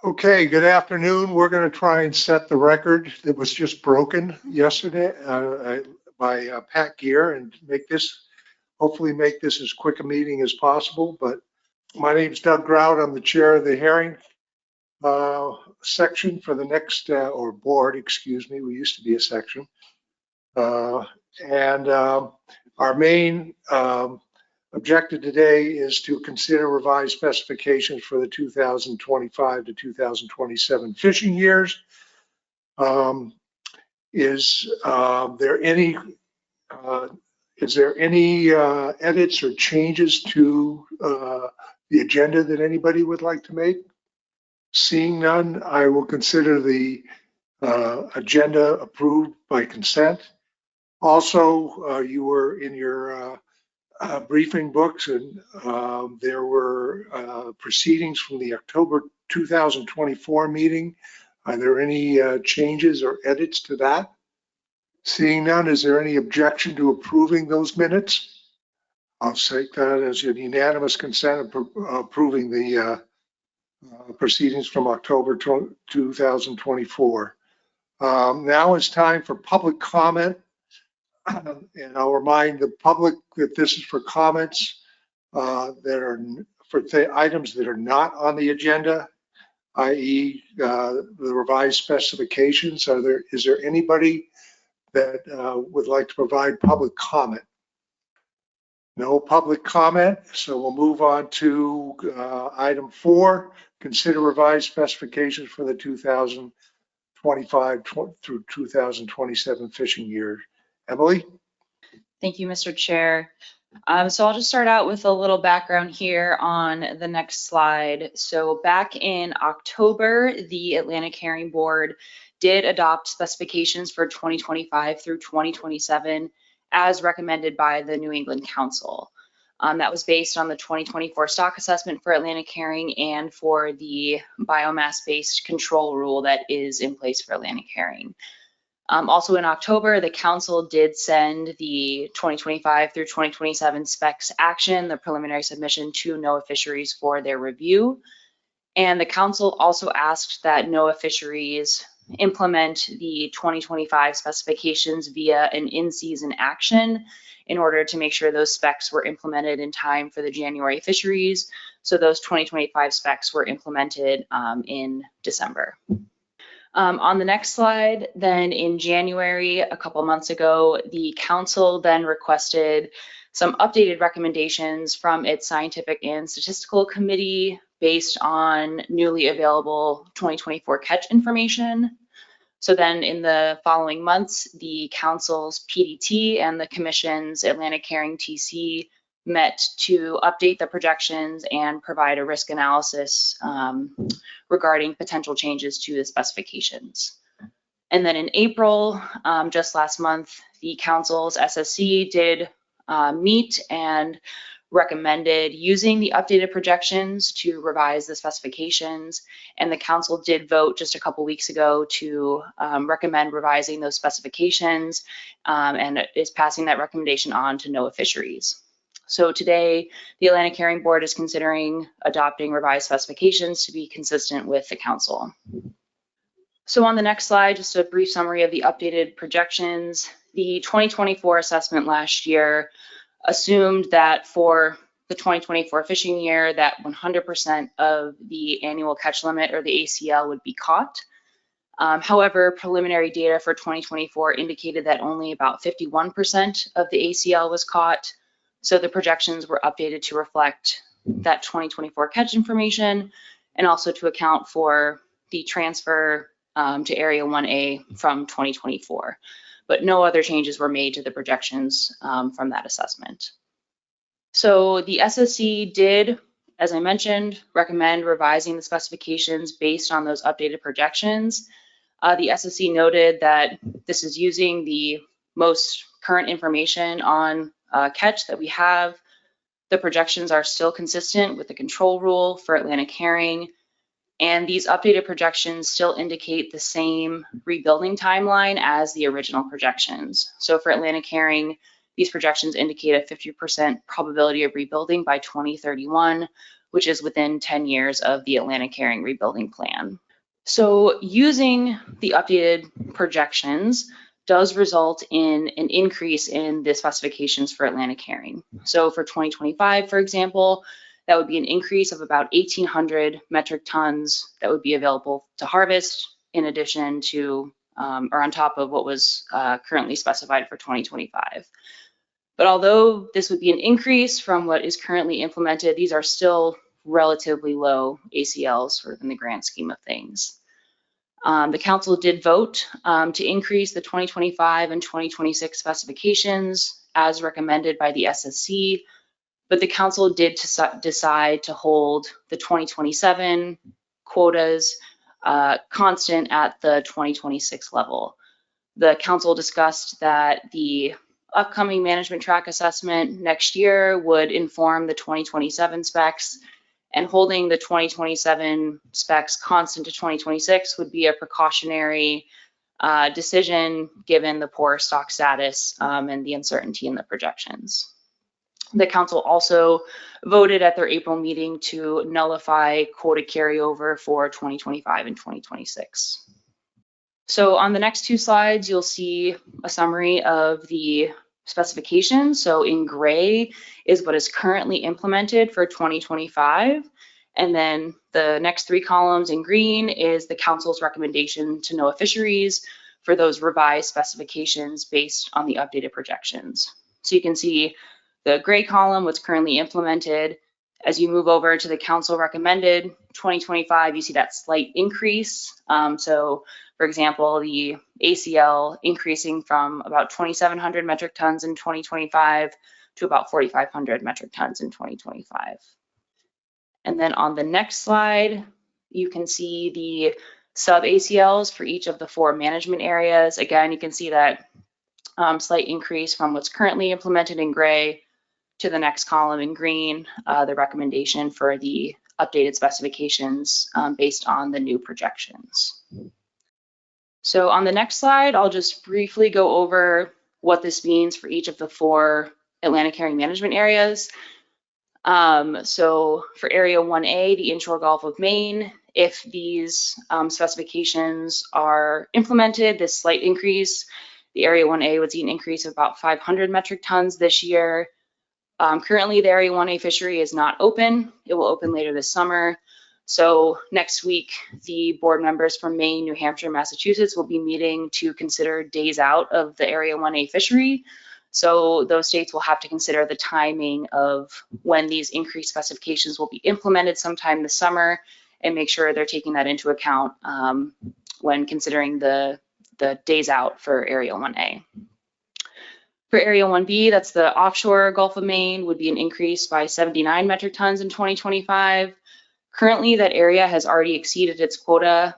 Okay, good afternoon. We're going to try and set the record that was just broken yesterday by Pat Gear and hopefully make this as quick a meeting as possible. But my name's Doug Grout. I'm the chair of the hearing section for the next, or board, excuse me. We used to be a section. And our main objective today is to consider revised specifications for the 2025 to 2027 fishing years. Is there any edits or changes to the agenda that anybody would like to make? Seeing none, I will consider the agenda approved by consent. Also, you were in your briefing books, and there were proceedings from the October 2024 meeting. Are there any changes or edits to that? Seeing none, is there any objection to approving those minutes? I'll take that as a unanimous consent of approving the proceedings from October 2024. Now it's time for public comment. And I'll remind the public that this is for comments that are for items that are not on the agenda, i.e. The revised specifications. Is there anybody that would like to provide public comment? No public comment, so we'll move on to item 4, consider revised specifications for the 2025 through 2027 fishing year. Emily? Thank you, Mr. Chair. So I'll just start out with a little background here on the next slide. So back in October, the Atlantic Herring Board did adopt specifications for 2025 through 2027 as recommended by the New England Council. That was based on the 2024 stock assessment for Atlantic herring and for the biomass-based control rule that is in place for Atlantic herring. Also in October, the council did send the 2025 through 2027 specs action, the preliminary submission, to NOAA Fisheries for their review. And the council also asked that NOAA Fisheries implement the 2025 specifications via an in-season action in order to make sure those specs were implemented in time for the January fisheries. So those 2025 specs were implemented in December. On the next slide, then in January, a couple months ago, the council then requested some updated recommendations from its scientific and statistical committee based on newly available 2024 catch information. So then in the following months, the council's PDT and the commission's Atlantic Herring TC met to update the projections and provide a risk analysis regarding potential changes to the specifications. And then in April, just last month, the council's SSC did meet and recommended using the updated projections to revise the specifications. And the council did vote just a couple weeks ago to recommend revising those specifications and is passing that recommendation on to NOAA Fisheries. So today, the Atlantic Herring Board is considering adopting revised specifications to be consistent with the council. So on the next slide, just a brief summary of the updated projections. The 2024 assessment last year assumed that for the 2024 fishing year that 100% of the annual catch limit, or the ACL, would be caught. However, preliminary data for 2024 indicated that only about 51% of the ACL was caught. So the projections were updated to reflect that 2024 catch information and also to account for the transfer to Area 1A from 2024. But no other changes were made to the projections from that assessment. So the SSC did, as I mentioned, recommend revising the specifications based on those updated projections. The SSC noted that this is using the most current information on catch that we have. The projections are still consistent with the control rule for Atlantic herring, and these updated projections still indicate the same rebuilding timeline as the original projections. So for Atlantic herring, these projections indicate a 50% probability of rebuilding by 2031, which is within 10 years of the Atlantic Herring rebuilding plan. So using the updated projections does result in an increase in the specifications for Atlantic herring. So for 2025, for example, that would be an increase of about 1,800 metric tons that would be available to harvest, in addition to, or on top of what was currently specified for 2025. But although this would be an increase from what is currently implemented, these are still relatively low ACLs sort of in the grand scheme of things. The council did vote to increase the 2025 and 2026 specifications as recommended by the SSC, but the council did decide to hold the 2027 quotas constant at the 2026 level. The council discussed that the upcoming management track assessment next year would inform the 2027 specs, and holding the 2027 specs constant to 2026 would be a precautionary decision given the poor stock status and the uncertainty in the projections. The council also voted at their April meeting to nullify quota carryover for 2025 and 2026. So on the next two slides, you'll see a summary of the specifications. So in gray is what is currently implemented for 2025. And then the next three columns in green is the council's recommendation to NOAA Fisheries for those revised specifications based on the updated projections. So you can see the gray column, what's currently implemented. As you move over to the council recommended 2025, you see that slight increase. So for example, the ACL increasing from about 2,700 metric tons in 2025 to about 4,500 metric tons in 2025. And then on the next slide, you can see the sub ACLs for each of the four management areas. Again, you can see that slight increase from what's currently implemented in gray to the next column in green, the recommendation for the updated specifications based on the new projections. So on the next slide, I'll just briefly go over what this means for each of the four Atlantic herring management areas. So for Area 1A, the inshore Gulf of Maine, if these specifications are implemented, this slight increase, the Area 1A would see an increase of about 500 metric tons this year. Currently, the Area 1A fishery is not open. It will open later this summer. So next week, the board members from Maine, New Hampshire, Massachusetts will be meeting to consider days out of the Area 1A fishery. So those states will have to consider the timing of when these increased specifications will be implemented sometime this summer and make sure they're taking that into account when considering the days out for Area 1A. For Area 1B, that's the offshore Gulf of Maine, would be an increase by 79 metric tons in 2025. Currently, that area has already exceeded its quota.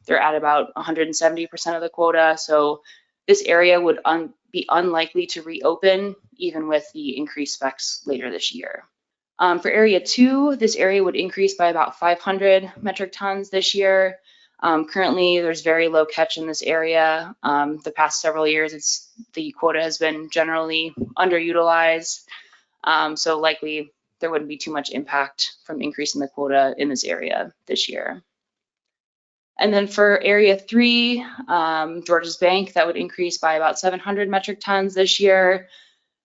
They're at about 170% of the quota. So this area would be unlikely to reopen even with the increased specs later this year. For Area 2, this area would increase by about 500 metric tons this year. Currently, there's very low catch in this area. The past several years, the quota has been generally underutilized. So likely there wouldn't be too much impact from increasing the quota in this area this year. And then for Area 3, Georges Bank, that would increase by about 700 metric tons this year.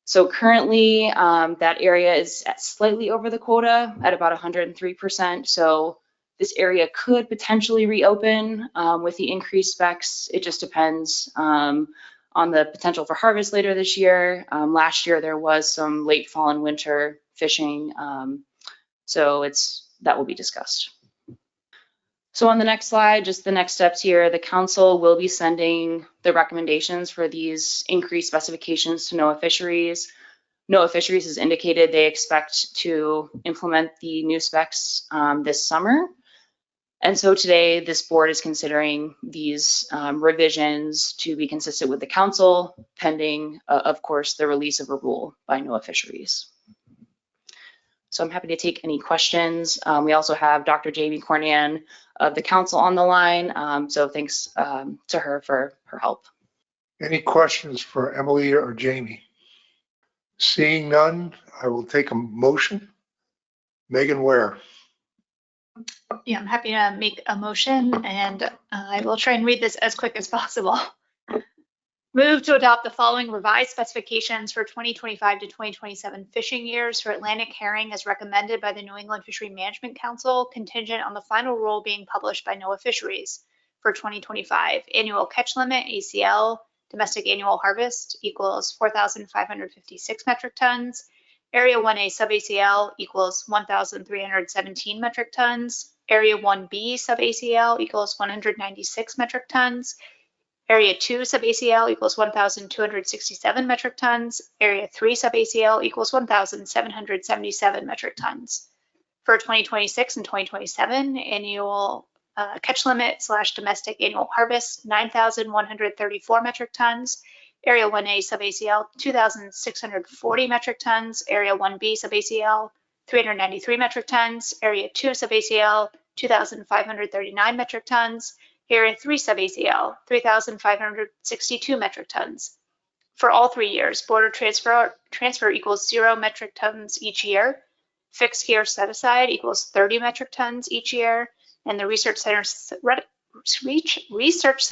So currently, that area is at slightly over the quota at about 103%. So this area could potentially reopen with the increased specs. It just depends on the potential for harvest later this year. Last year, there was some late fall and winter fishing. So that will be discussed. So on the next slide, just the next steps here, the council will be sending the recommendations for these increased specifications to NOAA Fisheries. NOAA Fisheries has indicated they expect to implement the new specs this summer. And so today, this board is considering these revisions to be consistent with the council, pending, of course, the release of a rule by NOAA Fisheries. So I'm happy to take any questions. We also have Dr. Jamie Cornan of the council on the line. So thanks to her for her help. Any questions for Emily or Jamie? Seeing none, I will take a motion. Megan Ware. Yeah, I'm happy to make a motion, and I will try and read this as quick as possible. Move to adopt the following revised specifications for 2025 to 2027 fishing years for Atlantic herring as recommended by the New England Fishery Management Council, contingent on the final rule being published by NOAA Fisheries. For 2025, annual catch limit, ACL, domestic annual harvest equals 4,556 metric tons. Area 1A sub-ACL equals 1,317 metric tons. Area 1B sub-ACL equals 196 metric tons. Area 2 sub-ACL equals 1,267 metric tons. Area 3 sub-ACL equals 1,777 metric tons. For 2026 and 2027, annual catch limit / domestic annual harvest, 9,134 metric tons. Area 1A sub-ACL, 2,640 metric tons. Area 1B sub-ACL, 393 metric tons. Area 2 sub-ACL, 2,539 metric tons. Area 3 sub-ACL, 3,562 metric tons. For all 3 years, border transfer equals 0 metric tons each year. Fixed gear set aside equals 30 metric tons each year. And the research set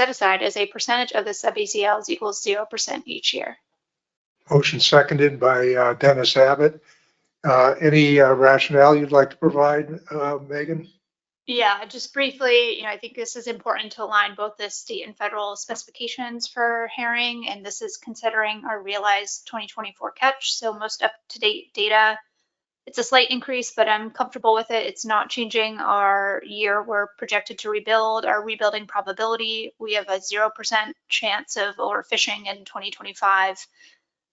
aside as a percentage of the sub-ACLs equals 0% each year. Motion seconded by Dennis Abbott. Any rationale you'd like to provide, Megan? Yeah, just briefly, I think this is important to align both the state and federal specifications for herring, and this is considering our realized 2024 catch. So most up-to-date data, it's a slight increase, but I'm comfortable with it. It's not changing our year we're projected to rebuild, our rebuilding probability. We have a 0% chance of overfishing in 2025.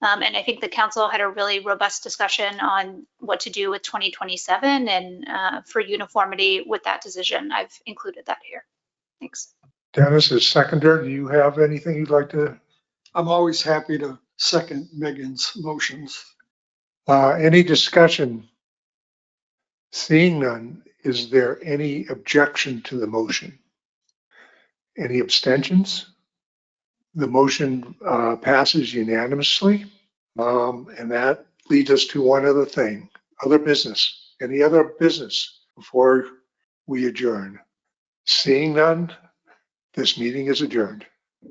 And I think the council had a really robust discussion on what to do with 2027. And for uniformity with that decision, I've included that here. Thanks. Dennis is seconder. Do you have anything you'd like to? I'm always happy to second Megan's motions. Any discussion? Seeing none, is there any objection to the motion? Any abstentions? The motion passes unanimously. And that leads us to one other thing, other business. Any other business before we adjourn? Seeing none, this meeting is adjourned.